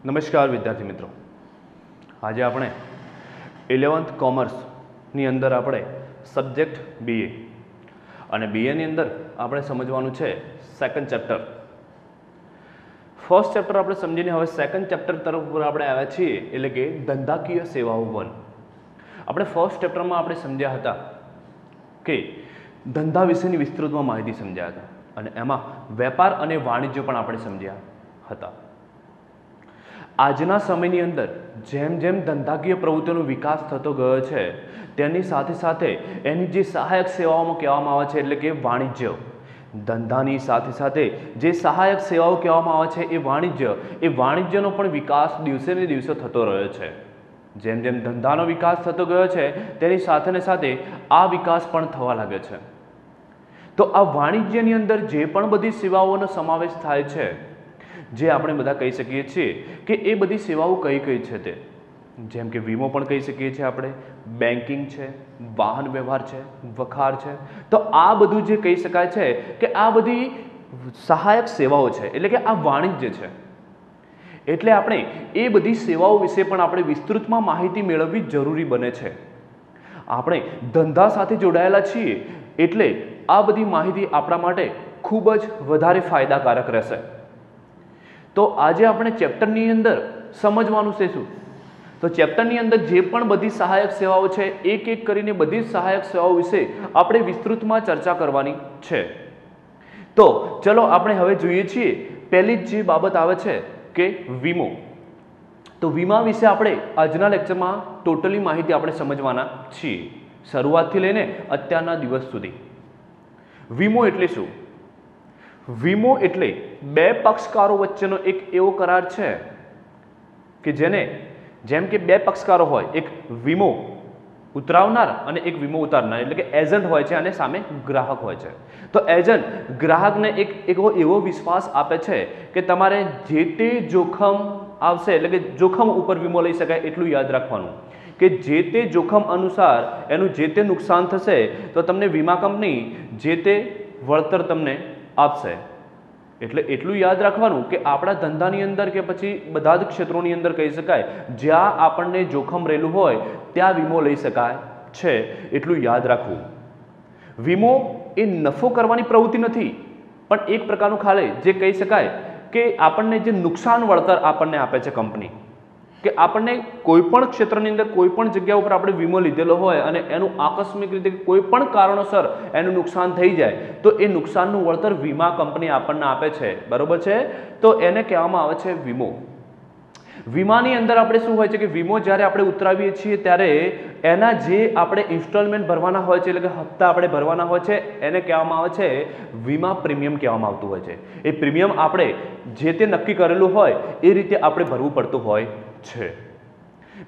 નમસ્કાર વિદ્યાર્થી મિત્રો, આજે આપણે 11th કોમર્સની અંદર આપણે સબ્જેક્ટ બીએ અને બીએની અંદર આપણે સમજવાનું છે સેકન્ડ ચેપ્ટર. ફર્સ્ટ ચેપ્ટર આપણે સમજીને હવે સેકન્ડ ચેપ્ટર તરફ આપણે આવ્યા છીએ, એટલે કે ધંધાકીય સેવાઓ 1. આપણે ફર્સ્ટ ચેપ્ટરમાં આપણે સમજ્યા હતા કે ધંધા વિશેની વિસ્તૃતમાં માહિતી સમજ્યા હતા અને એમાં વેપાર અને વાણિજ્ય પણ આપણે સમજ્યા હતા. આજના સમયની અંદર જેમ જેમ ધંધાકીય પ્રવૃત્તિઓનો વિકાસ થતો ગયો છે તેની સાથે સાથે એની જે સહાયક સેવાઓમાં કહેવામાં આવે છે એટલે કે વાણિજ્ય, ધંધાની સાથે સાથે જે સહાયક સેવાઓ કહેવામાં આવે છે એ વાણિજ્યનો પણ વિકાસ દિવસે ને દિવસે થતો રહ્યો છે. જેમ જેમ ધંધાનો વિકાસ થતો ગયો છે તેની સાથે ને સાથે આ વિકાસ પણ થવા લાગે છે. તો આ વાણિજ્યની અંદર જે પણ બધી સેવાઓનો સમાવેશ થાય છે, જે આપણે બધા કહી શકીએ છીએ કે એ બધી સેવાઓ કઈ કઈ છે તે, જેમ કે વીમો પણ કહી શકીએ છીએ આપણે, બેન્કિંગ છે, વાહન વ્યવહાર છે, વખાર છે. તો આ બધું જે કહી શકાય છે કે આ બધી સહાયક સેવાઓ છે, એટલે કે આ વાણિજ્ય છે. એટલે આપણે એ બધી સેવાઓ વિશે પણ આપણે વિસ્તૃતમાં માહિતી મેળવવી જરૂરી બને છે. આપણે ધંધા સાથે જોડાયેલા છીએ એટલે આ બધી માહિતી આપણા માટે ખૂબ જ વધારે ફાયદાકારક રહેશે. તો આજે આપણે ચેપ્ટરની અંદર સમજવાનું છે શું? તો ચેપ્ટરની અંદર જે પણ બધી સહાયક સેવાઓ છે એક એક કરીને બધી સહાયક સેવાઓ વિશે આપણે વિસ્તૃતમાં ચર્ચા કરવાની છે. તો ચલો આપણે હવે જોઈએ છીએ પહેલી જ જે બાબત આવે છે કે વીમો. તો વીમા વિશે આપણે આજના લેક્ચરમાં ટોટલી માહિતી આપણે સમજવાના છીએ, શરૂઆતથી લઈને અત્યારના દિવસ સુધી. વીમો એટલે શું? વીમો એટલે બે પક્ષકારો વચ્ચેનો એક એવો કરાર છે કે જેમ કે બે પક્ષકારો હોય, એક વીમો ઉતરાવનાર અને એક વીમો ઉતારનાર, એટલે કે એજન્ટ હોય છે અને સામે ગ્રાહક હોય છે. તો એજન્ટ ગ્રાહકને એક એવો વિશ્વાસ આપે છે કે તમારે જે તે જોખમ આવશે, એટલે કે જોખમ ઉપર વીમો લઈ શકાય એટલું યાદ રાખવાનું કે જે તે જોખમ અનુસાર એનું જે તે નુકસાન થશે તો તમને વીમા કંપની જે તે વળતર તમને આપશે. એટલે એટલું યાદ રાખવાનું કે આપણા ધંધાની અંદર કે પછી બધા જ ક્ષેત્રોની અંદર કહી શકાય જ્યાં આપણને જોખમ રહેલું હોય ત્યાં વીમો લઈ શકાય છે, એટલું યાદ રાખવું. વીમો એ નફો કરવાની પ્રવૃત્તિ નથી, પણ એક પ્રકારનું ખાલે જે કહી શકાય કે આપણને જે નુકસાન વળતર આપણને આપે છે કંપની, કે આપણને કોઈ પણ ક્ષેત્રની અંદર કોઈ પણ જગ્યા ઉપર આપણે વીમો લીધેલો હોય અને એનું આકસ્મિક રીતે કોઈ પણ કારણોસર એનું નુકસાન થઈ જાય તો એ નુકસાનનું વળતર વીમા કંપની આપણને આપે છે, બરોબર છે? તો એને કહેવામાં આવે છે વીમો. વીમાની અંદર આપણે શું હોય છે કે વીમો જ્યારે આપણે ઉતરાવીએ છીએ ત્યારે એના જે આપણે ઇન્સ્ટોલમેન્ટ ભરવાના હોય છે, એટલે કે હપ્તા આપણે ભરવાના હોય છે, એને કહેવામાં આવે છે વીમા પ્રીમિયમ કહેવામાં આવતું હોય છે. એ પ્રીમિયમ આપણે જે તે નક્કી કરેલું હોય એ રીતે આપણે ભરવું પડતું હોય છે.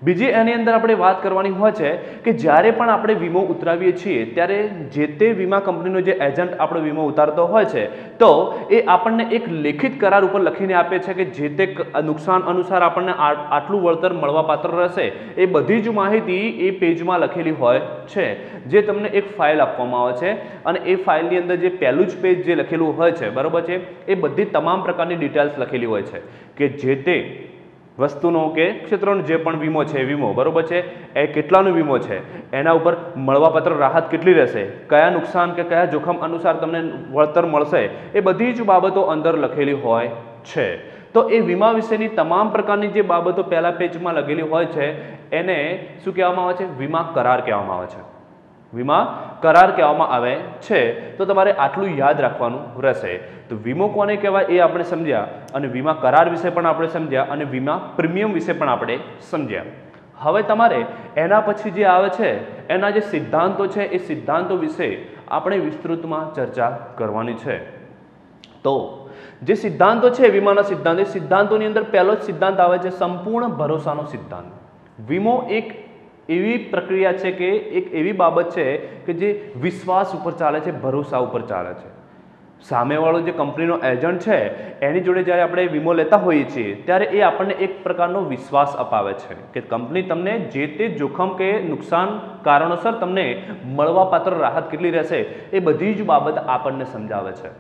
બીજી એની અંદર આપણે વાત કરવાની હોય છે કે જ્યારે પણ આપણે વીમો ઉતરાવીએ છીએ ત્યારે જે તે વીમા કંપનીનો જે એજન્ટ આપણો વીમો ઉતારતો હોય છે તો એ આપણને એક લેખિત કરાર ઉપર લખીને આપે છે કે જે તે નુકસાન અનુસાર આપણને આટલું વળતર મળવાપાત્ર રહેશે. એ બધી જ માહિતી એ પેજમાં લખેલી હોય છે, જે તમને એક ફાઇલ આપવામાં આવે છે અને એ ફાઇલની અંદર જે પહેલું જ પેજ જે લખેલું હોય છે, બરોબર છે, એ બધી તમામ પ્રકારની ડિટેલ્સ લખેલી હોય છે કે જે તે વસ્તુનો કે ક્ષેત્રનો જે પણ વીમો છે, વીમો બરોબર છે, એ કેટલાનો વીમો છે, એના ઉપર મળવાપાત્ર રાહત કેટલી રહેશે, કયા નુકસાન કે કયા જોખમ અનુસાર તમને વળતર મળશે, એ બધી જ બાબતો અંદર લખેલી હોય છે. તો એ વીમા વિશેની તમામ પ્રકારની જે બાબતો પહેલા પેજમાં લખેલી હોય છે એને શું કહેવામાં આવે છે? વીમા કરાર કહેવામાં આવે છે. વીમા કરાર કહેવામાં આવે છે. તો તમારે આટલું યાદ રાખવાનું રહેશે. તો વીમો કોને કહેવાય એ આપણે સમજ્યા અને વીમા કરાર વિશે પણ આપણે સમજ્યા અને વીમા પ્રીમિયમ વિશે પણ આપણે સમજ્યા. હવે તમારે એના પછી જે આવે છે એના જે સિદ્ધાંતો છે એ સિદ્ધાંતો વિશે આપણે વિસ્તૃતમાં ચર્ચા કરવાની છે. તો જે સિદ્ધાંતો છે વીમાના સિદ્ધાંત, એ સિદ્ધાંતોની અંદર પહેલો જ સિદ્ધાંત આવે છે સંપૂર્ણ ભરોસાનો સિદ્ધાંત. વીમો એક એવી પ્રક્રિયા છે કે એક એવી બાબત છે કે જે વિશ્વાસ ઉપર ચાલે છે, ભરોસા ઉપર ચાલે છે. સામેવાળો જે કંપનીનો એજન્ટ છે એની જોડે જ્યારે આપણે વીમો લેતા હોઈએ છીએ ત્યારે એ આપણને એક પ્રકારનો વિશ્વાસ અપાવે છે કે કંપની તમને જે તે જોખમ કે નુકસાન કારણોસર તમને મળવાપાત્ર રાહત કેટલી રહેશે એ બધી જ બાબત આપણને સમજાવે છે.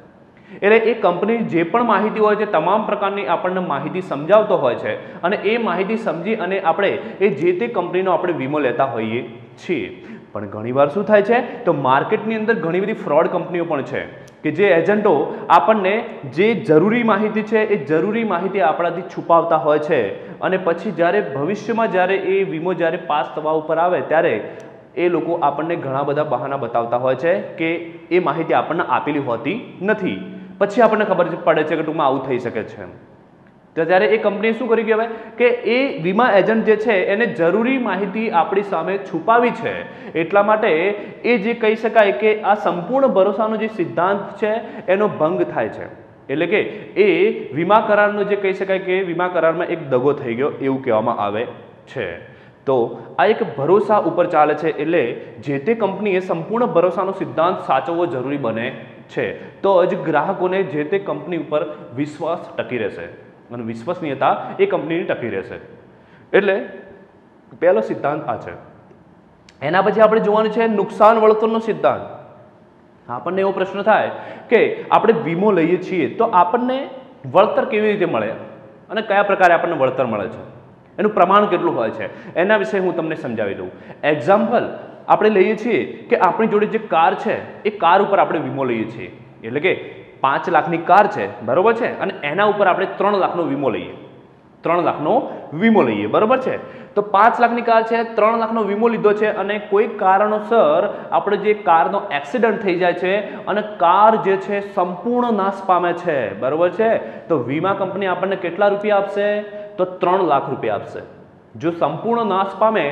એટલે એ કંપની જે પણ માહિતી હોય છે તમામ પ્રકારની આપણને માહિતી સમજાવતો હોય છે અને એ માહિતી સમજી અને આપણે એ જે તે કંપનીનો આપણે વીમો લેતા હોઈએ છીએ. પણ ઘણીવાર શું થાય છે તો માર્કેટની અંદર ઘણી બધી ફ્રોડ કંપનીઓ પણ છે કે જે એજન્ટો આપણને જે જરૂરી માહિતી છે એ જરૂરી માહિતી આપણાથી છુપાવતા હોય છે અને પછી જ્યારે ભવિષ્યમાં જ્યારે એ વીમો જ્યારે પાસ થવા ઉપર આવે ત્યારે એ લોકો આપણને ઘણા બધા બહાના બતાવતા હોય છે કે એ માહિતી આપણને આપેલી હોતી નથી. પછી આપણને ખબર પડે છે કે ટૂંકમાં આવું થઈ શકે છે. તો ત્યારે એ કંપનીએ શું કર્યું કહેવાય કે એ વીમા એજન્ટ જે છે એને જરૂરી માહિતી આપણી સામે છુપાવી છે. એટલા માટે એ જે કહી શકાય કે આ સંપૂર્ણ ભરોસાનો જે સિદ્ધાંત છે એનો ભંગ થાય છે. એટલે કે એ વીમા કરારનો જે કહી શકાય કે વીમા કરારમાં એક દગો થઈ ગયો એવું કહેવામાં આવે છે. તો આ એક ભરોસા ઉપર ચાલે છે એટલે જે તે કંપનીએ સંપૂર્ણ ભરોસાનો સિદ્ધાંત સાચવવો જરૂરી બને છે. તો જ ગ્રાહકોને જે તે કંપની ઉપર વિશ્વાસ ટકી રહેશે અને વિશ્વસનીયતા એ કંપનીની ટકી રહેશે. એટલે પહેલો સિદ્ધાંત આ છે. એના પછી આપણે જોવાનું છે નુકસાન વળતરનો સિદ્ધાંત. આપણને એવો પ્રશ્ન થાય કે આપણે વીમો લઈએ છીએ તો આપણને વળતર કેવી રીતે મળે અને કયા પ્રકારે આપણને વળતર મળે છે, એનું પ્રમાણ કેટલું હોય છે, એના વિશે હું તમને સમજાવી દઉં. એક્ઝામ્પલ આપણે લઈએ છીએ કે આપણી જોડે જે કાર છે એ કાર ઉપર આપણે વીમો લઈએ છીએ. એટલે કે 5 લાખની કાર છે બરોબર છે અને એના ઉપર આપણે 3 લાખનો વીમો લઈએ. 3 લાખનો વીમો લઈએ બરોબર છે. તો 5 લાખની કાર છે, 3 લાખનો વીમો લીધો છે અને કોઈ કારણોસર આપણે જે કારનો એક્સિડન્ટ થઈ જાય છે અને કાર જે છે સંપૂર્ણ નાશ પામે છે બરોબર છે. તો વીમા કંપની આપણને કેટલા રૂપિયા આપશે તો 3 લાખ રૂપિયા આપશે. જો સંપૂર્ણ નાશ પામે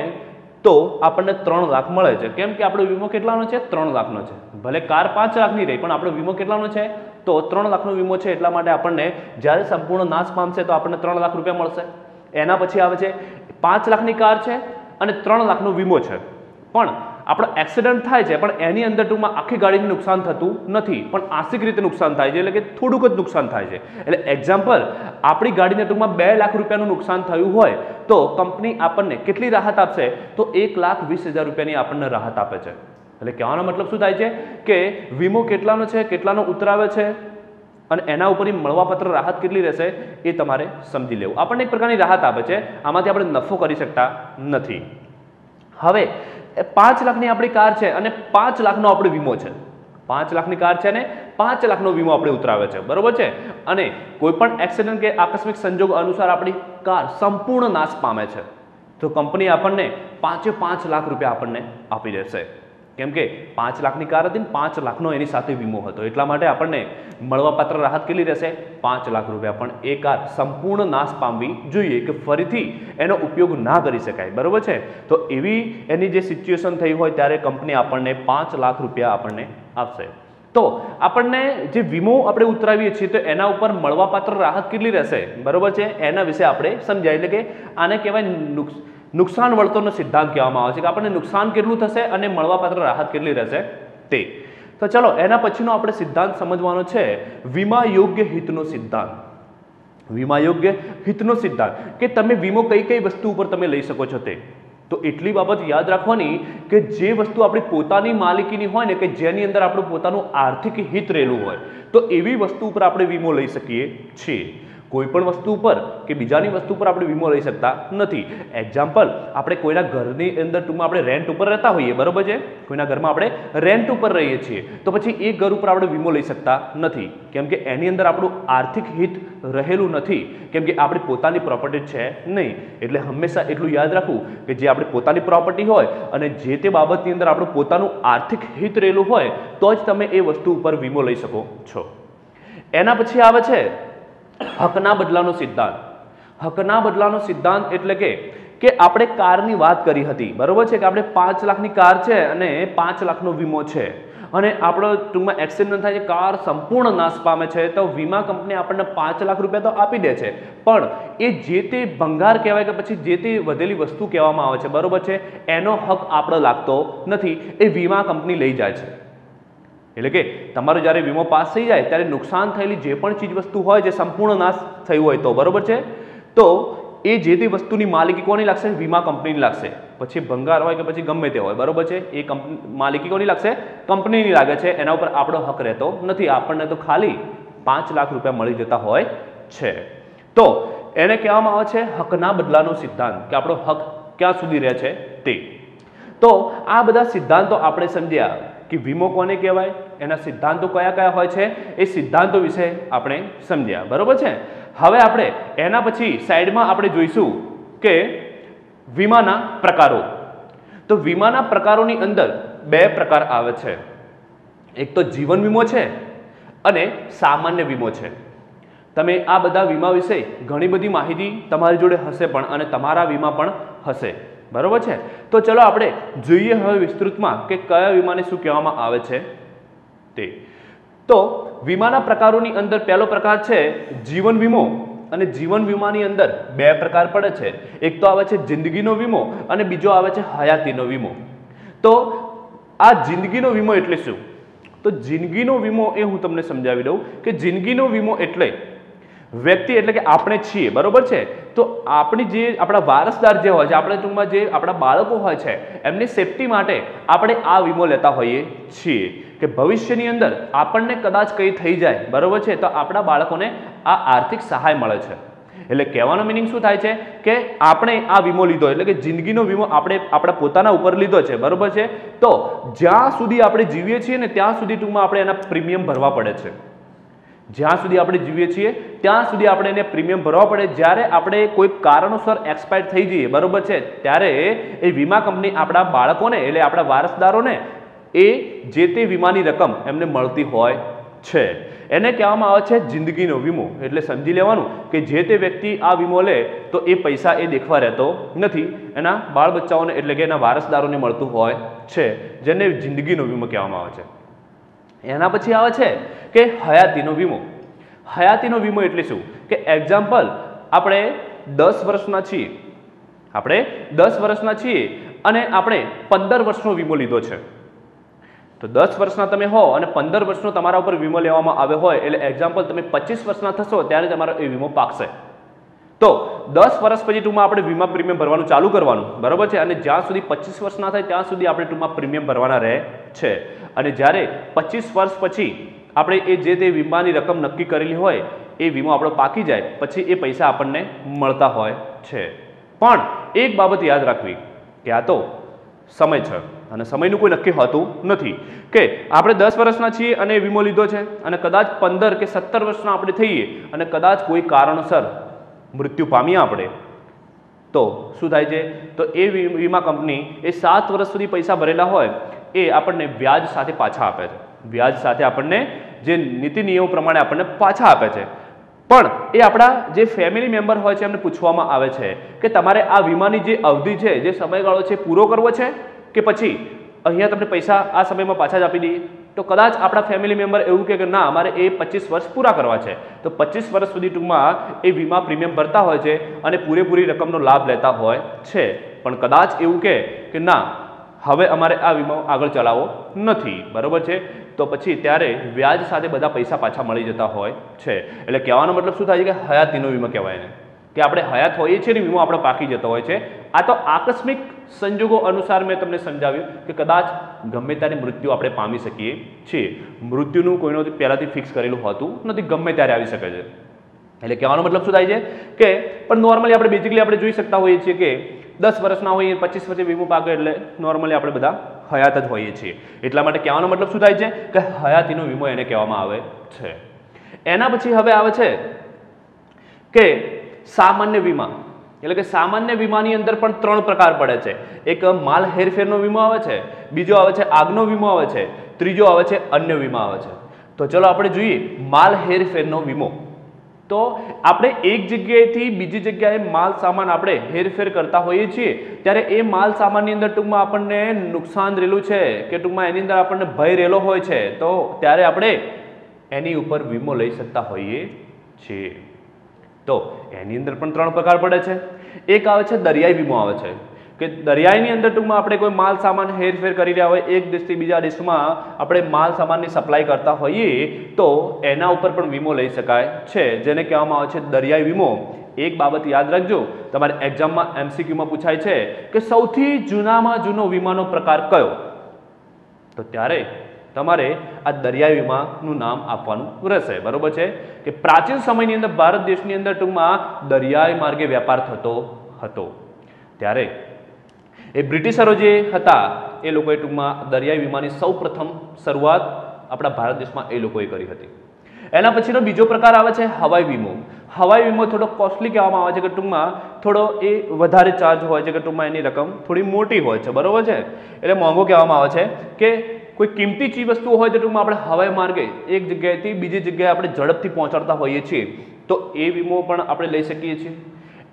તો આપણને 3 લાખ મળે છે. કેમ કે આપણો વીમો કેટલાનો છે 3 લાખનો છે. ભલે કાર 5 લાખની રહી પણ આપણો વીમો કેટલાનો છે તો 3 લાખનો વીમો છે. એટલા માટે આપણને જ્યારે સંપૂર્ણ નાશ પામશે તો આપણને 3 લાખ રૂપિયા મળશે. એના પછી આવે છે 5 લાખની કાર છે અને 3 લાખનો વીમો છે પણ આપણો એક્સિડન્ટ થાય છે પણ એની અંદર ટૂંકમાં આખી ગાડીને નુકસાન થતું નથી પણ આંશિક રીતે નુકસાન થાય છે એટલે કે થોડુંક જ નુકસાન થાય છે. એટલે એક્ઝામ્પલ આપણી ગાડીને ટૂંકમાં 2 લાખ રૂપિયાનું નુકસાન થયું હોય તો કંપની આપણને કેટલી રાહત આપશે તો 1,20,000 રૂપિયાની આપણને રાહત આપે છે. એટલે કહેવાનો મતલબ શું થાય છે કે વીમો કેટલાનો છે, કેટલાનો ઉતરાવે છે અને એના ઉપરની મળવાપાત્ર રાહત કેટલી રહેશે એ તમારે સમજી લેવું. આપણને એક પ્રકારની રાહત આપે છે, આમાંથી આપણે નફો કરી શકતા નથી. હવે 5 લાખની આપણી કાર છે અને 5 લાખનો આપણો વીમો છે. 5 લાખની કાર છે ને 5 લાખનો વીમો આપણે ઉતરાવે છે બરોબર છે. અને કોઈ પણ એક્સિડન્ટ કે આકસ્મિક સંજોગ અનુસાર આપણી કાર સંપૂર્ણ નાશ પામે છે તો કંપની આપણને 5 લાખ રૂપિયા આપણને આપી દેશે. કેમ કે 5 લાખની કાર હતી ને 5 લાખનો એની સાથે વીમો હતો એટલા માટે આપણને મળવાપાત્ર રાહત કેટલી રહેશે 5 લાખ રૂપિયા. પણ એ કાર સંપૂર્ણ નાશ પામવી જોઈએ કે ફરીથી એનો ઉપયોગ ના કરી શકાય બરોબર છે. તો એવી એની જે સિચ્યુએશન થઈ હોય ત્યારે કંપની આપણને 5 લાખ રૂપિયા આપણને આપશે. તો આપણને જે વીમો આપણે ઉતરાવીએ છીએ તો એના ઉપર મળવાપાત્ર રાહત કેટલી રહેશે બરોબર છે એના વિશે આપણે સમજાય. એટલે કે આને કહેવાય નુકસાન વળતરનો સિદ્ધાંત કહેવામાં આવે છે કે આપણને નુકસાન કેટલું થશે અને મળવાપાત્ર રાહત કેટલી રહેશે તે. તો ચલો એના પછીનો આપણે સિદ્ધાંત સમજવાનો છે વીમા યોગ્ય હિતનો સિદ્ધાંત. વીમા યોગ્ય હિતનો સિદ્ધાંત કે તમે વીમો કઈ કઈ વસ્તુ ઉપર તમે લઈ શકો છો તે. તો એટલી બાબત યાદ રાખવાની કે જે વસ્તુ આપણી પોતાની માલિકીની હોય ને કે જેની અંદર આપણું પોતાનું આર્થિક હિત રહેલું હોય તો એવી વસ્તુ ઉપર આપણે વીમો લઈ શકીએ છીએ. કોઈ પણ વસ્તુ ઉપર કે બીજાની વસ્તુ ઉપર આપણે વીમો લઈ શકતા નથી. એક્ઝામ્પલ આપણે કોઈના ઘરની અંદર ટૂંકમાં આપણે રેન્ટ ઉપર રહેતા હોઈએ બરોબર છે. કોઈના ઘરમાં આપણે રેન્ટ ઉપર રહીએ છીએ તો પછી એ ઘર ઉપર આપણે વીમો લઈ શકતા નથી. કેમ કે એની અંદર આપણું આર્થિક હિત રહેલું નથી. કેમ કે આપણી પોતાની પ્રોપર્ટી છે નહીં. એટલે હંમેશા એટલું યાદ રાખવું કે જે આપણી પોતાની પ્રોપર્ટી હોય અને જે તે બાબતની અંદર આપણું પોતાનું આર્થિક હિત રહેલું હોય તો જ તમે એ વસ્તુ ઉપર વીમો લઈ શકો છો. એના પછી આવે છે હકના બદલાનો સિદ્ધાંત. હકના બદલાનો સિદ્ધાંત એટલે કે આપણે કારની વાત કરી હતી બરોબર છે કે આપણે 5 લાખની કાર છે અને 5 લાખનો વીમો છે અને આપણો ટૂંકમાં એક્સિડન્ટ થાય છે, કાર સંપૂર્ણ નાશ પામે છે તો વીમા કંપની આપણને 5 લાખ રૂપિયા તો આપી દે છે પણ એ જે તે ભંગાર કહેવાય કે પછી જે તે વધેલી વસ્તુ કહેવામાં આવે છે બરોબર છે એનો હક આપણો લાગતો નથી. એ વીમા કંપની લઈ જાય છે. એટલે કે તમારો જ્યારે વીમો પાસ થઈ જાય ત્યારે નુકસાન થયેલી જે પણ ચીજ વસ્તુ હોય જે સંપૂર્ણ નાશ થયું હોય તો બરોબર છે તો એ જે તે વસ્તુની માલિકી કોની લાગશે વીમા કંપનીની લાગશે. પછી ભંગાર હોય કે પછી ગમે તે હોય બરોબર છે એ માલિકી કોની લાગશે કંપનીની લાગે છે. એના ઉપર આપણો હક રહેતો નથી. આપણને તો ખાલી 5 લાખ રૂપિયા મળી જતા હોય છે। તો એને કહેવામાં આવે છે હકના બદલાનો સિદ્ધાંત, કે આપણો હક ક્યાં સુધી રહે છે તે। તો આ બધા સિદ્ધાંતો આપણે સમજ્યા કે વીમો કોને કહેવાય, એના સિદ્ધાંતો કયા કયા હોય છે, એ સિદ્ધાંતો વિશે આપણે સમજ્યા, બરોબર છે। હવે આપણે એના પછી સાઈડમાં આપણે જોઈશું કે વીમાના પ્રકારો। તો વીમાના પ્રકારોની અંદર બે પ્રકાર આવે છે, એક તો જીવન વીમો છે અને સામાન્ય વીમો છે। તમે આ બધા વીમા વિશે ઘણી બધી માહિતી તમારી જોડે હશે પણ, અને તમારા વીમા પણ હશે, બરોબર છે। તો ચલો આપણે જોઈએ હવે વિસ્તૃતમાં કે કયા વીમાને શું કહેવામાં આવે છે તે। તો વીમાના પ્રકારોની અંદર પહેલો પ્રકાર છે જીવન વીમો, અને જીવન વીમાની અંદર બે પ્રકાર પડે છે, એક તો આવે છે જિંદગીનો વીમો અને બીજો આવે છે હયાતીનો વીમો। તો આ જિંદગીનો વીમો એટલે શું? તો જિંદગીનો વીમો એ હું તમને સમજાવી દઉં કે જિંદગીનો વીમો એટલે વ્યક્તિ એટલે કે આપણે છીએ, બરોબર છે। તો આપણી જે આપણા વારસદાર જે હોય છે, આપણે ટૂંકમાં જે આપણા બાળકો હોય છે એમની સેફટી માટે આપણે આ વીમો લેતા હોઈએ છીએ કે ભવિષ્યની અંદર આપણને કદાચ કંઈ થઈ જાય, બરોબર છે, તો આપણા બાળકોને આ આર્થિક સહાય મળે છે। એટલે કહેવાનો મિનિંગ શું થાય છે કે આપણે આ વીમો લીધો એટલે કે જિંદગીનો વીમો આપણે આપણા પોતાના ઉપર લીધો છે, બરોબર છે। તો જ્યાં સુધી આપણે જીવીએ છીએ ને ત્યાં સુધી ટૂંકમાં આપણે એના પ્રીમિયમ ભરવા પડે છે, જ્યાં સુધી આપણે જીવીએ છીએ ત્યાં સુધી આપણે એને પ્રીમિયમ ભરવા પડે। જ્યારે આપણે કોઈ કારણોસર એક્સપાયર થઈ જઈએ, બરોબર છે, ત્યારે એ વીમા કંપની આપણા બાળકોને એટલે આપણા વારસદારોને એ જે તે વીમાની રકમ એમને મળતી હોય છે। એને કહેવામાં આવે છે જિંદગીનો વીમો। એટલે સમજી લેવાનું કે જે તે વ્યક્તિ આ વીમો લે તો એ પૈસા એ દેખવા રહેતો નથી, એના બાળ બચ્ચાઓને એટલે કે એના વારસદારોને મળતું હોય છે, જેને જિંદગીનો વીમો કહેવામાં આવે છે। એના પછી આવે છે કે હયાતીનો વીમો। હયાતીનો વીમો એટલે શું કે એક્ઝામ્પલ આપણે 10 વર્ષના છીએ, આપણે 10 વર્ષના છીએ અને આપણે 15 વર્ષનો વીમો લીધો છે। તો 10 વર્ષના તમે હો અને 15 વર્ષનો તમારા ઉપર વીમો લેવામાં આવ્યો હોય એટલે એક્ઝામ્પલ તમે 25 વર્ષના થશો ત્યારે તમારો એ વીમો પાકશે। તો 10 વર્ષ પછી ટૂંકમાં આપણે વીમા પ્રીમિયમ ભરવાનું ચાલુ કરવાનું, બરોબર છે, અને જ્યાં સુધી 25 વર્ષના થાય ત્યાં સુધી આપણે ટૂંકમાં પ્રીમિયમ ભરવાના રહે છે। અને જ્યારે 25 વર્ષ પછી આપણે એ જે તે વીમાની રકમ નક્કી કરેલી હોય એ વીમો આપણો પાકી જાય પછી એ પૈસા આપણને મળતા હોય છે। પણ એક બાબત યાદ રાખવી કે આ તો સમય છે અને સમયનું કોઈ નક્કી હોતું નથી કે આપણે 10 વર્ષના છીએ અને વીમો લીધો છે અને કદાચ 15 કે 17 વર્ષના આપણે થઈએ અને કદાચ કોઈ કારણસર મૃત્યુ પામીએ આપણે, તો શું થાય છે? તો એ વીમા કંપની એ 7 વર્ષ સુધી પૈસા ભરેલા હોય એ આપણને વ્યાજ સાથે પાછા આપે છે। વ્યાજ સાથે આપણને જે નીતિ નિયમો પ્રમાણે આપણને પાછા આપે છે। પણ એ આપણા જે ફેમિલી મેમ્બર હોય છે એમને પૂછવામાં આવે છે કે તમારે આ વીમાની જે અવધિ છે, જે સમયગાળો છે, પૂરો કરવો છે કે પછી અહીંયા તમને પૈસા આ સમયમાં પાછા જ આપી દઈએ? તો કદાચ આપણા ફેમિલી મેમ્બર એવું કહે કે ના, અમારે એ 25 વર્ષ પૂરા કરવા છે, તો 25 વર્ષ સુધી ટૂંકમાં એ વીમા પ્રીમિયમ ભરતા હોય છે અને પૂરેપૂરી રકમનો લાભ લેતા હોય છે। પણ કદાચ એવું કહે કે ના, હવે અમારે આ વીમો આગળ ચલાવવો નથી, બરોબર છે, તો પછી ત્યારે વ્યાજ સાથે બધા પૈસા પાછા મળી જતા હોય છે। એટલે કહેવાનો મતલબ શું થાય છે કે હયાતીનો વીમો કહેવાય એને, કે આપણે હયાત હોઈએ છીએ ને વીમો આપણો પાકી જતો હોય છે। આ તો આકસ્મિક સંજોગો અનુસાર મેં તમને સમજાવ્યું કે કદાચ ગમે ત્યારે મૃત્યુ આપણે પામી શકીએ છીએ। મૃત્યુનું કોઈનો પહેલાંથી ફિક્સ કરેલું હોતું નથી, ગમે ત્યારે આવી શકે છે। એટલે કહેવાનો મતલબ શું થાય છે કે પણ નોર્મલી આપણે બેઝિકલી આપણે જોઈ શકતા હોઈએ છીએ કે 10 વર્ષના હોઈએ 25 વર્ષે વીમો પાકે એટલે નોર્મલી આપણે બધા હયાત જ હોઈએ છીએ। એટલા માટે કહેવાનો મતલબ શું થાય છે કે હયાતીનો વીમો એને કહેવામાં આવે છે। એના પછી હવે આવે છે કે સામાન્ય વીમા। એટલે કે સામાન્ય વીમાની અંદર પણ 3 પ્રકાર પડે છે। એક માલ હેરફેરનો વીમો આવે છે, બીજો આવે છે આગનો વીમો આવે છે, ત્રીજો આવે છે અન્ય વીમા આવે છે। તો ચલો આપણે જોઈએ માલ હેરફેરનો વીમો। તો આપણે એક જગ્યાએથી બીજી જગ્યાએ માલ સામાન આપણે હેરફેર કરતા હોઈએ છીએ ત્યારે એ માલ સામાનની અંદર ટૂંકમાં આપણને નુકસાન રહેલું છે કે ટૂંકમાં એની અંદર આપણને ભય રહેલો હોય છે, તો ત્યારે આપણે એની ઉપર વીમો લઈ શકતા હોઈએ છીએ। તો એની અંદર પણ 3 પ્રકાર પડે છે। એક આવે છે દરિયાઈ વીમો આવે છે કે દરિયાઈની અંદર ટૂંકમાં આપણે કોઈ માલ સામાન હેરફેર કરી રહ્યા હોય, એક દેશથી બીજા દેશમાં આપણે માલ સામાનની સપ્લાય કરતા હોઈએ તો એના ઉપર પણ વીમો લઈ શકાય છે, જેને કહેવામાં આવે છે દરિયાઈ વીમો। એક બાબત યાદ રાખજો, તમારે એક્ઝામમાં MCQમાં પૂછાય છે કે સૌથી જૂનામાં જૂનો વીમાનો પ્રકાર કયો? તો ત્યારે તમારે આ દરિયાઈ વીમાનું નામ આપવાનું રહેશે, બરોબર છે? કે પ્રાચીન સમયની અંદર ભારત દેશની અંદર ટૂંકમાં દરિયાઈ માર્ગે વેપાર થતો હતો, ત્યારે એ બ્રિટિશરો જે હતા એ લોકોએ ટૂંકમાં દરિયાઈ વીમાની સૌ પ્રથમ શરૂઆત આપણા ભારત દેશમાં એ લોકોએ કરી હતી. એના પછીનો બીજો પ્રકાર આવે છે હવાઈ વીમો. હવાઈ વીમો થોડો કોસ્ટલી કહેવામાં આવે છે, કે ટૂંકમાં થોડો એ વધારે ચાર્જ હોય છે, કે ટૂંકમાં એની રકમ થોડી મોટી હોય છે, બરોબર છે? એટલે મોંઘો કહેવામાં આવે છે. કે કોઈ કિંમતી ચીજ વસ્તુઓ હોય તો ટૂંકમાં આપણે હવાઈ માર્ગે એક જગ્યાએથી બીજી જગ્યાએ આપણે ઝડપથી પહોંચાડતા હોઈએ છીએ, તો એ વીમો પણ આપણે લઈ શકીએ છીએ.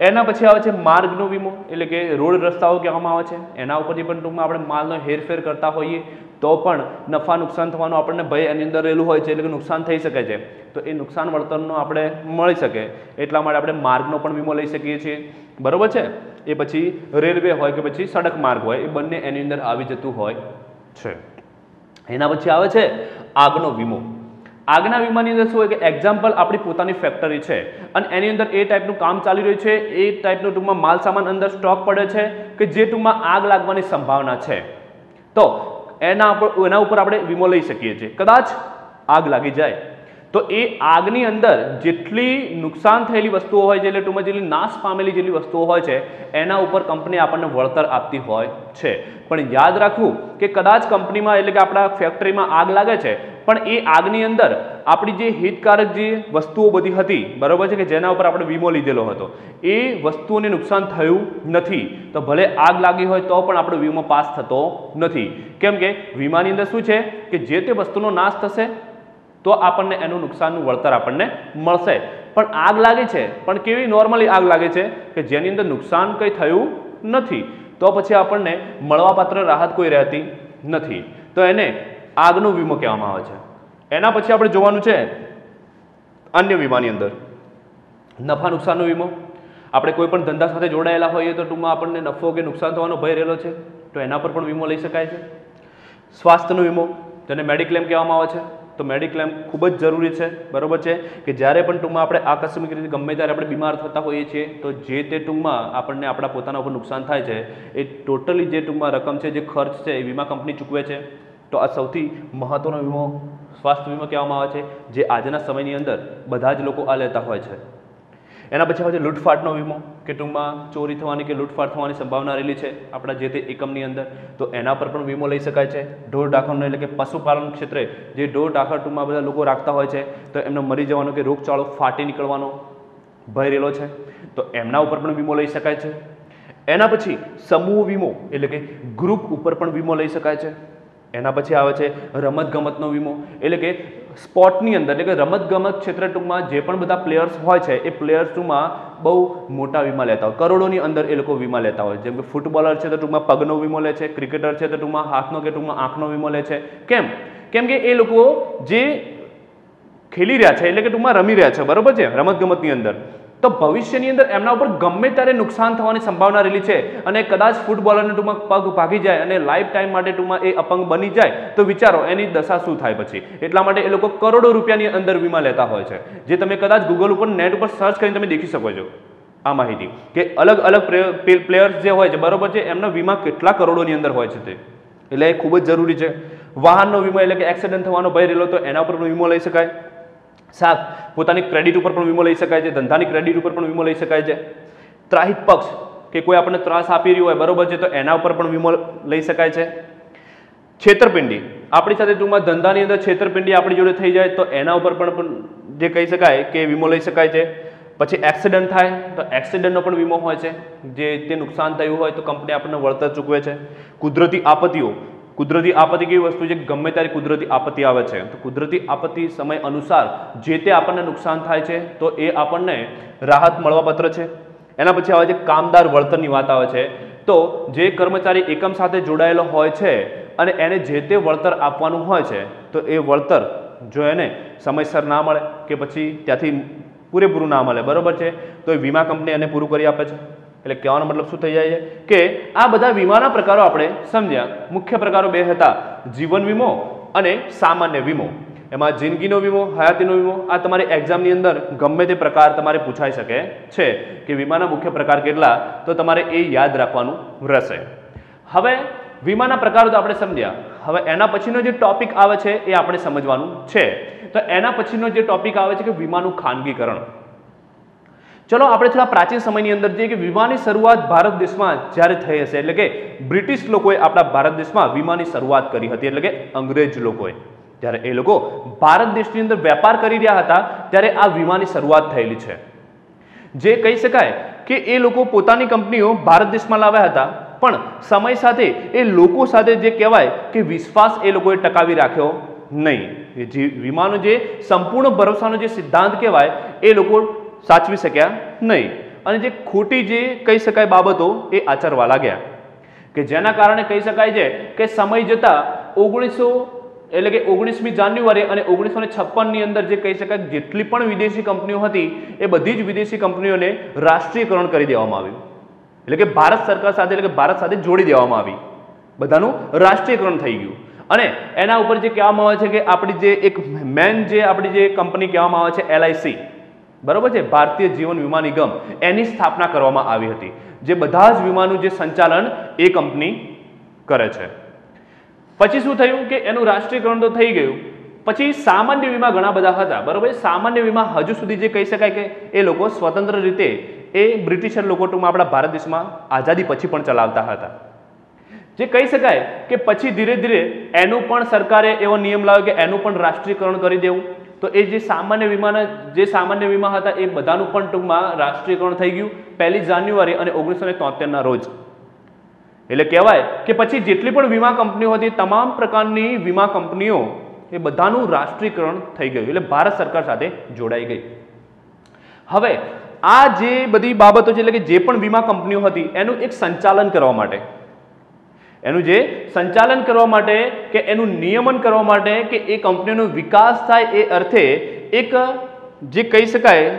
એના પછી આવે છે માર્ગનો વીમો, એટલે કે રોડ રસ્તાઓ કહેવામાં આવે છે. એના ઉપરથી પણ ટૂંકમાં આપણે માલનો હેરફેર કરતા હોઈએ તો પણ નફા નુકસાન થવાનો આપણને ભય એની અંદર રહેલું હોય છે, એટલે કે નુકસાન થઈ શકે છે. તો એ નુકસાન વળતરનો આપણે મળી શકે એટલા માટે આપણે માર્ગનો પણ વીમો લઈ શકીએ છીએ, બરોબર છે? એ પછી રેલવે હોય કે પછી સડક માર્ગ હોય, એ બંને એની અંદર આવી જતું હોય છે. એના પછી આવે છે આગનો વીમો. આગના વીમાની અંદર શું હોય કે એક્ઝામ્પલ આપણી પોતાની ફેક્ટરી છે અને એની અંદર એ ટાઈપનું કામ ચાલી રહ્યું છે, એ ટાઈપનું ટૂંકમાં માલ સામાન અંદર સ્ટોક પડે છે કે જે ટૂંકમાં આગ લાગવાની સંભાવના છે, તો એના ઉપર આપણે વીમો લઈ શકીએ છીએ. કદાચ આગ લાગી જાય તો એ આગની અંદર જેટલી નુકસાન થયેલી વસ્તુઓ હોય છે, એટલે ટૂંકમાં જેટલી નાશ પામેલી જેટલી વસ્તુઓ હોય છે, એના ઉપર કંપની આપણને વળતર આપતી હોય છે. પણ યાદ રાખવું કે કદાચ કંપનીમાં એટલે કે આપણા ફેક્ટરીમાં આગ લાગે છે, પણ એ આગની અંદર આપણી જે હિતકારક જે વસ્તુઓ બધી હતી, બરોબર છે, કે જેના ઉપર આપણે વીમો લીધેલો હતો, એ વસ્તુઓને નુકસાન થયું નથી, તો ભલે આગ લાગી હોય તો પણ આપણો વીમો પાસ થતો નથી. કેમ કે વીમાની અંદર શું છે કે જે તે વસ્તુનો નાશ થશે તો આપણને એનું નુકસાનનું વળતર આપણને મળશે. પણ આગ લાગી છે, પણ કેવી નોર્મલી આગ લાગે છે કે જેની અંદર નુકસાન કંઈ થયું નથી, તો પછી આપણને મળવાપાત્ર રાહત કોઈ રહેતી નથી, તો એને આગનો વીમો કહેવામાં આવે છે. એના પછી આપણે જોવાનું છે અન્ય વીમાની અંદર નફા નુકસાનનો વીમો. આપણે કોઈ પણ ધંધા સાથે જોડાયેલા હોઈએ તો ટૂંકમાં આપણને નફો કે નુકસાન થવાનો ભય રહેલો છે, તો એના પર પણ વીમો લઈ શકાય છે. સ્વાસ્થ્યનો વીમો, જેને મેડિક્લેમ કહેવામાં આવે છે, તો મેડિક્લેમ ખૂબ જ જરૂરી છે, બરોબર છે? કે જ્યારે પણ ટૂંકમાં આપણે આકસ્મિક રીતે ગમે ત્યારે આપણે બીમાર થતા હોઈએ છીએ, તો જે તે ટૂંકમાં આપણને આપણા પોતાના ઉપર નુકસાન થાય છે, એ ટોટલી જે ટૂંકમાં રકમ છે, જે ખર્ચ છે, એ વીમા કંપની ચૂકવે છે. તો આ સૌથી મહત્વનો વીમો સ્વાસ્થ્ય વીમો કહેવામાં આવે છે, જે આજના સમયની અંદર બધા જ લોકો આ લેતા હોય છે. એના પછી આવે છે લૂંટફાટનો વીમો, કે ટૂંકમાં ચોરી થવાની કે લૂંટફાટ થવાની સંભાવના રહેલી છે આપણા જે તે એકમની અંદર, તો એના પર પણ વીમો લઈ શકાય છે. ઢોર ઢાંખરનો એટલે કે પશુપાલન ક્ષેત્રે જે ઢોર ઢાંખર ટૂંકમાં બધા લોકો રાખતા હોય છે, તો એમને મરી જવાનો કે રોગચાળો ફાટી નીકળવાનો ભય રહેલો છે, તો એમના ઉપર પણ વીમો લઈ શકાય છે. એના પછી સમૂહ વીમો, એટલે કે ગ્રુપ ઉપર પણ વીમો લઈ શકાય છે. એના પછી આવે છે રમતગમતનો વીમો, એટલે કે સ્પોર્ટની અંદર એટલે કે રમતગમત ક્ષેત્રે ટૂંકમાં જે પણ બધા પ્લેયર્સ હોય છે, એ પ્લેયર્સ ટૂંકમાં બહુ મોટા વીમા લેતા હોય, કરોડોની અંદર એ લોકો વીમા લેતા હોય. જેમ કે ફૂટબોલર છે તો ટૂંકમાં પગનો વીમો લે છે, ક્રિકેટર છે તો ટૂંકમાં હાથનો કે ટૂંકમાં આંખનો વીમો લે છે. કેમ કે એ લોકો જે ખેલી રહ્યા છે એટલે કે ટૂંકમાં રમી રહ્યા છે, બરોબર છે, રમતગમતની અંદર, તો ભવિષ્યની અંદર એમના ઉપર ગમે ત્યારે નુકસાન થવાની સંભાવના રહેલી છે, અને કદાચ ફૂટબોલરને ટૂંકમાં પગ ભાગી જાય અને લાઈફ ટાઈમ માટે ટૂંકમાં એ અપંગ બની જાય, તો વિચારો એની દશા શું થાય પછી. એટલા માટે એ લોકો કરોડો રૂપિયાની અંદર વીમા લેતા હોય છે, જે તમે કદાચ ગૂગલ ઉપર નેટ ઉપર સર્ચ કરીને તમે દેખી શકો છો આ માહિતી, કે અલગ અલગ પ્લેયર્સ જે હોય છે, બરોબર છે, એમના વીમા કેટલા કરોડોની અંદર હોય છે તે, એટલે એ ખૂબ જ જરૂરી છે. વાહનનો વીમો, એટલે કે એક્સિડન્ટ થવાનો ભય રહેલો તો એના ઉપર પણ વીમો લઈ શકાય. પોતાની ક્રેડિટ ઉપર પણ વીમો લઈ શકાય છે, ધંધાની ક્રેડિટ ઉપર પણ વીમો લઈ શકાય છે. ત્રાહિત પક્ષ, કે કોઈ આપણને ત્રાસ આપી રહ્યું હોય, બરોબર છે, તો એના ઉપર પણ વીમો લઈ શકાય છે. છેતરપિંડી, આપણી સાથે ટૂંકમાં ધંધાની અંદર છેતરપિંડી આપણી જોડે થઈ જાય તો એના ઉપર પણ જે કહી શકાય કે વીમો લઈ શકાય છે. પછી એક્સિડન્ટ થાય તો એક્સિડન્ટનો પણ વીમો હોય છે, જે તે નુકસાન થયું હોય તો કંપની આપણને વળતર ચૂકવે છે. કુદરતી આપત્તિઓ, કુદરતી આપત્તિ કેવી વસ્તુ છે, ગમે ત્યારે કુદરતી આપત્તિ આવે છે, તો કુદરતી આપત્તિ સમય અનુસાર જે તે આપણને નુકસાન થાય છે તો એ આપણને રાહત મળવાપાત્ર છે. એના પછી આવે છે કામદાર વળતરની વાત આવે છે, તો જે કર્મચારી એકમ સાથે જોડાયેલો હોય છે અને એને જે તે વળતર આપવાનું હોય છે, તો એ વળતર જો એને સમયસર ના મળે કે પછી ત્યાંથી પૂરેપૂરું ના મળે, બરોબર છે, તો એ વીમા કંપની એને પૂરું કરી આપે છે. એટલે કહેવાનો મતલબ શું થઈ જાય છે કે આ બધા વીમાના પ્રકારો આપણે સમજ્યા. મુખ્ય પ્રકારો બે હતા, જીવન વીમો અને સામાન્ય વીમો. એમાં જિંદગીનો વીમો, હયાતીનો વીમો, આ તમારી એક્ઝામની અંદર ગમે તે પ્રકાર તમારે પૂછાઈ શકે છે કે વીમાના મુખ્ય પ્રકાર કેટલા, તો તમારે એ યાદ રાખવાનું રહેશે. હવે વીમાના પ્રકારો તો આપણે સમજ્યા. હવે એના પછીનો જે ટોપિક આવે છે એ આપણે સમજવાનું છે. તો એના પછીનો જે ટોપિક આવે છે કે વીમાનું ખાનગીકરણ. ચલો આપણે થોડા પ્રાચીન સમયની અંદર જોઈએ કે વીમાની શરૂઆત ભારત દેશમાં જ્યારે થઈ હશે, એટલે કે બ્રિટિશ લોકોએ આપણા ભારત દેશમાં વીમાની શરૂઆત કરી હતી, એટલે કે અંગ્રેજ લોકોએ. જ્યારે એ લોકો ભારત દેશની અંદર વેપાર કરી રહ્યા હતા ત્યારે આ વીમાની શરૂઆત થયેલી છે. જે કહી શકાય કે એ લોકો પોતાની કંપનીઓ ભારત દેશમાં લાવ્યા હતા, પણ સમય સાથે એ લોકો સાથે જે કહેવાય કે વિશ્વાસ એ લોકોએ ટકાવી રાખ્યો નહીં. જે વીમાનો જે સંપૂર્ણ ભરોસાનો જે સિદ્ધાંત કહેવાય એ લોકો સાચવી શક્યા નહીં, અને જે ખોટી જે કહી શકાય બાબતો એ આચરવા લાગ્યા, કે જેના કારણે કહી શકાય છે કે સમય જતાં 19મી જાન્યુઆરી અને 1956ની અંદર જે કહી શકાય જેટલી પણ વિદેશી કંપનીઓ હતી એ બધી જ વિદેશી કંપનીઓને રાષ્ટ્રીયકરણ કરી દેવામાં આવ્યું, એટલે કે ભારત સરકાર સાથે, એટલે કે ભારત સાથે જોડી દેવામાં આવી, બધાનું રાષ્ટ્રીયકરણ થઈ ગયું. અને એના ઉપર જે કહેવામાં આવે છે કે આપણી જે એક મેન જે આપણી જે કંપની કહેવામાં આવે છે LIC, બરોબર છે, ભારતીય જીવન વીમા નિગમ, એની સ્થાપના કરવામાં આવી હતી, જે બધા જ વીમાનું જે સંચાલન એ કંપની કરે છે. પછી શું થયું કે એનું રાષ્ટ્રીયકરણ તો થઈ ગયું, પછી સામાન્ય વીમા ઘણા બધા હતા, બરોબર. સામાન્ય વીમા હજુ સુધી જે કહી શકાય કે એ લોકો સ્વતંત્ર રીતે એ બ્રિટિશર લોકો ટૂંકમાં આપણા ભારત દેશમાં આઝાદી પછી પણ ચલાવતા હતા. જે કહી શકાય કે પછી ધીરે ધીરે એનું પણ સરકારે એવો નિયમ લાવ્યો કે એનું પણ રાષ્ટ્રીયકરણ કરી દેવું. તો એ જે સામાન્ય વીમા હતા એ બધાનું પણ ટૂંકમાં રાષ્ટ્રીયકરણ થઈ ગયું 1 જાન્યુઆરી અને 1973ના રોજ. એટલે કહેવાય કે પછી જેટલી પણ વીમા કંપનીઓ હતી તમામ પ્રકારની વીમા કંપનીઓ એ બધાનું રાષ્ટ્રીયકરણ થઈ ગયું, એટલે ભારત સરકાર સાથે જોડાઈ ગઈ. હવે આ જે બધી બાબતો છે, એટલે કે જે પણ વીમા કંપનીઓ હતી એનું એક સંચાલન કરવા માટે, કે એનું નિયમન કરવા માટે કે એ કંપનીનો વિકાસ થાય એ અર્થે એક જે કહી શકાય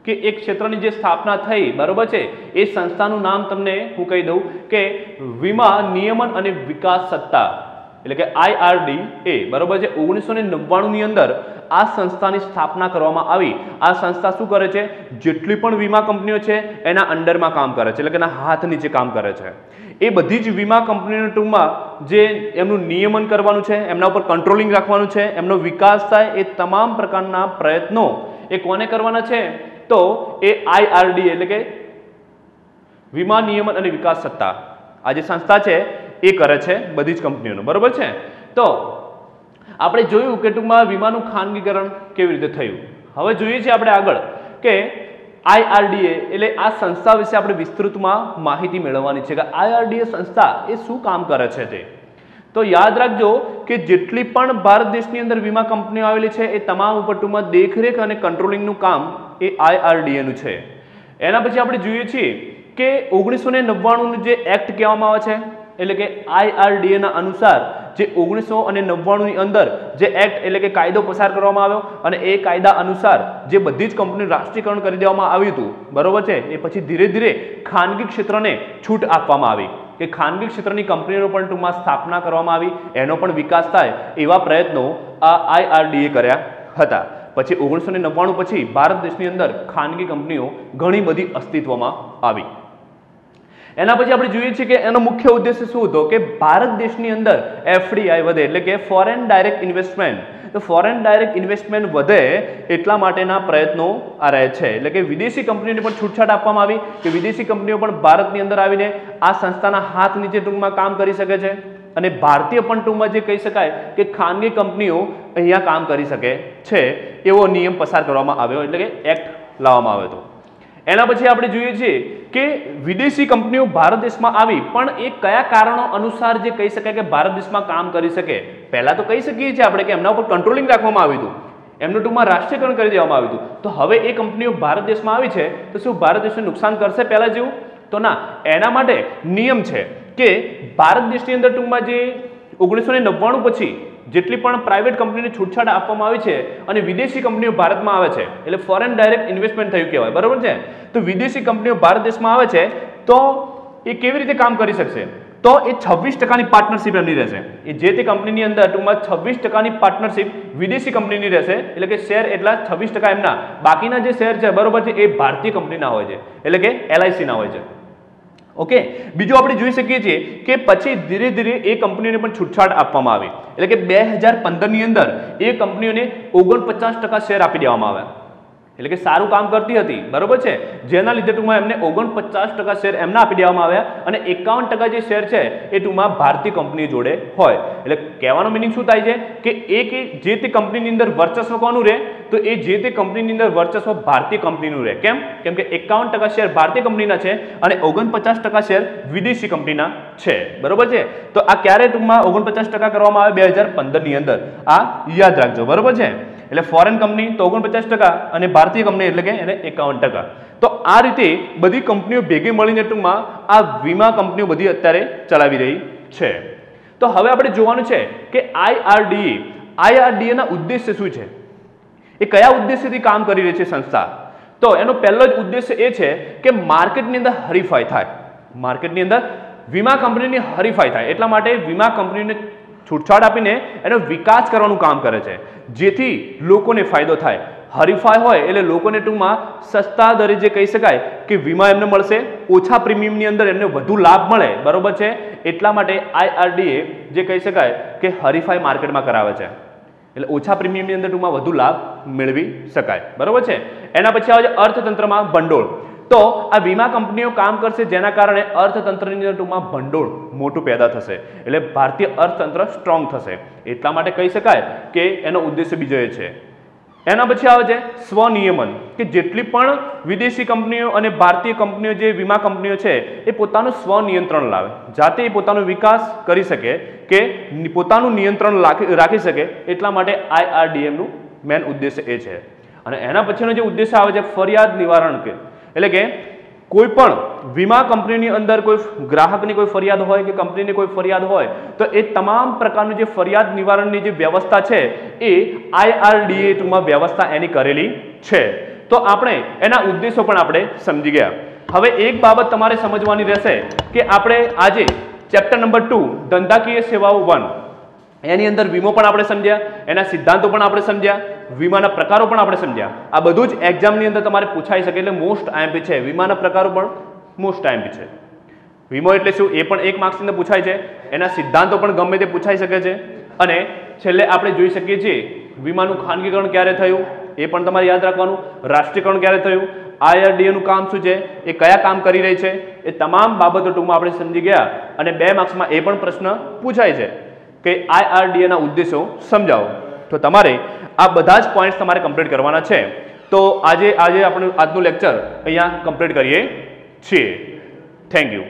કે એક ક્ષેત્રની જે સ્થાપના થઈ, બરોબર છે, એ સંસ્થાનું નામ તમને હું કહી દઉં કે વીમા નિયમન અને વિકાસ સત્તા, એટલે કે IRDA, બરોબર છે. 1999ની અંદર આ સંસ્થાની સ્થાપના કરવામાં આવી. આ સંસ્થા શું કરે છે, જેટલી પણ વીમા કંપનીઓ છે એના અંડરમાં કામ કરે છે, એટલે કે એના હાથ નીચે કામ કરે છે. એ બધી જ વીમા કંપનીઓના ટૂંકમાં જે એમનું નિયમન કરવાનું છે, એમના ઉપર કંટ્રોલિંગ રાખવાનું છે, એમનો વિકાસ થાય, એ તમામ પ્રકારના પ્રયત્નો એ કોને કરવાના છે, તો એ IRDA એટલે કે વીમા નિયમન અને વિકાસ સત્તા, આ જે સંસ્થા છે એ કરે છે બધી જ કંપનીઓનું, બરોબર છે. તો આપણે જોયું કે ટૂંકમાં વીમાનું ખાનગીકરણ કેવી રીતે થયું. હવે જોઈએ છીએ આપણે આગળ કે IRDA એટલે આ સંસ્થા વિશે આપણે વિસ્તૃતમાં માહિતી મેળવવાની છે કે IRDA સંસ્થા એ શું કામ કરે છે તે. તો યાદ રાખજો કે જેટલી પણ ભારત દેશની અંદર વીમા કંપનીઓ આવેલી છે એ તમામ ઉપર ટૂંકમાં દેખરેખ અને કંટ્રોલિંગનું કામ એ IRDA નું છે. એના પછી આપણે જોઈએ છીએ કે 1999નું જે એક્ટ કહેવામાં આવે છે, એટલે કે IRDA ના અનુસાર જે 1999ની અંદર જે એક્ટ એટલે કે કાયદો પસાર કરવામાં આવ્યો, અને એ કાયદા અનુસાર જે બધી જ કંપની રાષ્ટ્રીયકરણ કરી દેવામાં આવ્યું હતું, બરોબર છે. એ પછી ધીરે ધીરે ખાનગી ક્ષેત્રને છૂટ આપવામાં આવી કે ખાનગી ક્ષેત્રની કંપનીઓ પણ ટૂંકમાં સ્થાપના કરવામાં આવી, એનો પણ વિકાસ થાય એવા પ્રયત્નો આ IRDA કર્યા હતા. પછી 1999 પછી ભારત દેશની અંદર ખાનગી કંપનીઓ ઘણી બધી અસ્તિત્વમાં આવી. એના પછી આપણે જોઈએ છીએ કે એનો મુખ્ય ઉદ્દેશ્ય શું હતો કે ભારત દેશની અંદર FDI વધે, એટલે કે ફોરેન ડાયરેક્ટ ઇન્વેસ્ટમેન્ટ. તો ફોરેન ડાયરેક્ટ ઇન્વેસ્ટમેન્ટ વધે એટલા માટેના પ્રયત્નો આ રહે છે, એટલે કે વિદેશી કંપનીઓને પણ છૂટછાટ આપવામાં આવી કે વિદેશી કંપનીઓ પણ ભારતની અંદર આવીને આ સંસ્થાના હાથ નીચે ટૂંકમાં કામ કરી શકે છે, અને ભારતીય પણ ટૂંકમાં જે કહી શકાય કે ખાનગી કંપનીઓ અહીંયા કામ કરી શકે છે એવો નિયમ પસાર કરવામાં આવ્યો, એટલે કે એક્ટ લાવવામાં આવ્યો હતો. એના પછી આપણે જોઈએ છીએ કે વિદેશી કંપનીઓ ભારત દેશમાં આવી, પણ એ કયા કારણો અનુસાર જે કહી શકાય કે ભારત દેશમાં કામ કરી શકે. પહેલા તો કહી શકીએ છીએ આપણે કે એમના ઉપર કંટ્રોલિંગ રાખવામાં આવ્યું હતું, એમનું ટૂંકમાં રાષ્ટ્રીયકરણ કરી દેવામાં આવ્યું હતું. તો હવે એ કંપનીઓ ભારત દેશમાં આવી છે તો શું ભારત દેશને નુકસાન કરશે પહેલા જેવું? તો ના. એના માટે નિયમ છે કે ભારત દેશની અંદર ટૂંકમાં જે 1999 પછી જેટલી પણ પ્રાઇવેટ કંપનીને છૂટછાટ આપવામાં આવી છે અને વિદેશી કંપનીઓ ભારતમાં આવે છે, એટલે ફોરેન ડાયરેક્ટ ઇન્વેસ્ટમેન્ટ થયું કહેવાય, બરોબર છે. તો વિદેશી કંપનીઓ ભારત દેશમાં આવે છે તો એ કેવી રીતે કામ કરી શકશે? તો એ 26% પાર્ટનરશિપ એમની રહેશે. એ જે તે કંપનીની અંદર ટૂંકમાં 26% પાર્ટનરશિપ વિદેશી કંપનીની રહેશે, એટલે કે શેર એટલા 26% એમના, બાકીના જે શેર છે, બરોબર છે, એ ભારતીય કંપનીના હોય છે, એટલે કે LIC ના હોય છે. ઓકે, બીજું આપણે જોઈ શકીએ છીએ કે પછી ધીરે ધીરે એ કંપનીઓને પણ છૂટછાટ આપવામાં આવી, એટલે કે 2015ની અંદર એ કંપનીઓને 49% શેર આપી દેવામાં આવ્યા, એટલે કે સારું કામ કરતી હતી, બરોબર છે, જેના લીધે ટૂંકમાં એમને 49% શેર એમના આપી દેવામાં આવ્યા અને 51% જે શેર છે એ ટૂંકમાં ભારતીય કંપની જોડે હોય. એટલે કહેવાનો મિનિંગ શું થાય છે કે જે તે કંપનીની અંદર વર્ચસ્વ કોનું રહે, તો એ જે તે કંપનીની અંદર વર્ચસ્વ ભારતીય કંપનીનું રહે. કેમ કે 51% શેર ભારતીય કંપનીના છે અને 49% શેર વિદેશી કંપનીના છે, બરોબર છે. તો આ ક્યારે ટૂંકમાં 49% કરવામાં આવે 2015ની અંદર, આ યાદ રાખજો, બરોબર છે. એટલે ફોરેન કંપની તો 49% અને ભારતીય કંપની એટલે કે એને 51%. તો આ રીતે બધી કંપનીઓ ભેગી મળીને ટૂંકમાં આ વીમા કંપનીઓ બધી અત્યારે ચલાવી રહી છે. તો હવે આપણે જોવાનું છે કે IRDA ના ઉદ્દેશ્ય શું છે, એ કયા ઉદ્દેશ્યથી કામ કરી રહી છે સંસ્થા. તો એનો પહેલો જ ઉદ્દેશ્ય એ છે કે માર્કેટની અંદર હરીફાઈ થાય, માર્કેટની અંદર વીમા કંપનીની હરીફાઈ થાય, એટલા માટે વીમા કંપનીને છૂટછાટ આપીને એનો વિકાસ કરવાનું કામ કરે છે, જેથી લોકોને ફાયદો થાય. હરીફાઈ હોય એટલે લોકોને ટૂંકમાં સસ્તા દરે જે કહી શકાય કે વીમા એમને મળશે, ઓછા પ્રીમિયમની અંદર એમને વધુ લાભ મળે, બરોબર છે. એટલા માટે IRDA જે કહી શકાય કે હરીફાઈ માર્કેટમાં કરાવે છે, એટલે ઓછા પ્રીમિયમની અંદર ટૂંકમાં વધુ લાભ મેળવી શકાય, બરોબર છે. એના પછી આવે છે અર્થતંત્રમાં ભંડોળ. તો આ વીમા કંપનીઓ કામ કરશે જેના કારણે અર્થતંત્રની અંદર ટૂંકમાં ભંડોળ મોટું પેદા થશે, એટલે ભારતીય અર્થતંત્ર સ્ટ્રોંગ થશે, એટલા માટે કહી શકાય કે એનો ઉદ્દેશ્ય બીજો એ છે. એના પછી આવે છે સ્વનિયમન, કે જેટલી પણ વિદેશી કંપનીઓ અને ભારતીય કંપનીઓ જે વીમા કંપનીઓ છે એ પોતાનું સ્વનિયંત્રણ લાવે, જાતે પોતાનો વિકાસ કરી શકે કે પોતાનું નિયંત્રણ રાખી શકે, એટલા માટે IRDA નું મેન ઉદ્દેશ્ય એ છે. અને એના પછીનો જે ઉદ્દેશ્ય આવે છે ફરિયાદ નિવારણ, કે એટલે કે કોઈ પણ વીમા કંપનીની અંદર કોઈ ગ્રાહકની કોઈ ફરિયાદ હોય કે કંપનીની કોઈ ફરિયાદ હોય તો એ તમામ પ્રકારની જે ફરિયાદ નિવારણની જે વ્યવસ્થા છે એ IRDA ટૂંકમાં વ્યવસ્થા એની કરેલી છે. તો આપણે એના ઉદ્દેશો પણ આપણે સમજી ગયા. હવે એક બાબત તમારે સમજવાની રહેશે કે આપણે આજે ચેપ્ટર નંબર 2 ધંધાકીય સેવાઓ 1 એની અંદર વીમો પણ આપણે સમજ્યા, એના સિદ્ધાંતો પણ આપણે સમજ્યા, વીમાના પ્રકારો પણ આપણે સમજ્યા. આ બધું જ એક્ઝામની અંદર તમારે પૂછાઈ શકે, એટલે મોસ્ટ IMP છે. વીમાના પ્રકારો પણ મોસ્ટ IMP છે. વીમો એટલે શું એ પણ 1 માર્ક્સની અંદર પૂછાય છે, એના સિદ્ધાંતો પણ ગમે તે પૂછાઈ શકે છે. અને છેલ્લે આપણે જોઈ શકીએ છીએ વીમાનું ખાનગીકરણ ક્યારે થયું એ પણ તમારે યાદ રાખવાનું, રાષ્ટ્રીયકરણ ક્યારે થયું, IRDA નું કામ શું છે, એ કયા કામ કરી રહી છે, એ તમામ બાબતો ટૂંકમાં આપણે સમજી ગયા. અને 2 માર્ક્સમાં એ પણ પ્રશ્ન પૂછાય છે કે IRDA ના ઉદ્દેશો સમજાવો. તો તમારે આ બધા જ પોઈન્ટ્સ તમારે કમ્પ્લીટ કરવાના છે. તો આજે આપણે આજનું લેક્ચર અહીંયા કમ્પ્લીટ કરીએ છીએ. Thank you.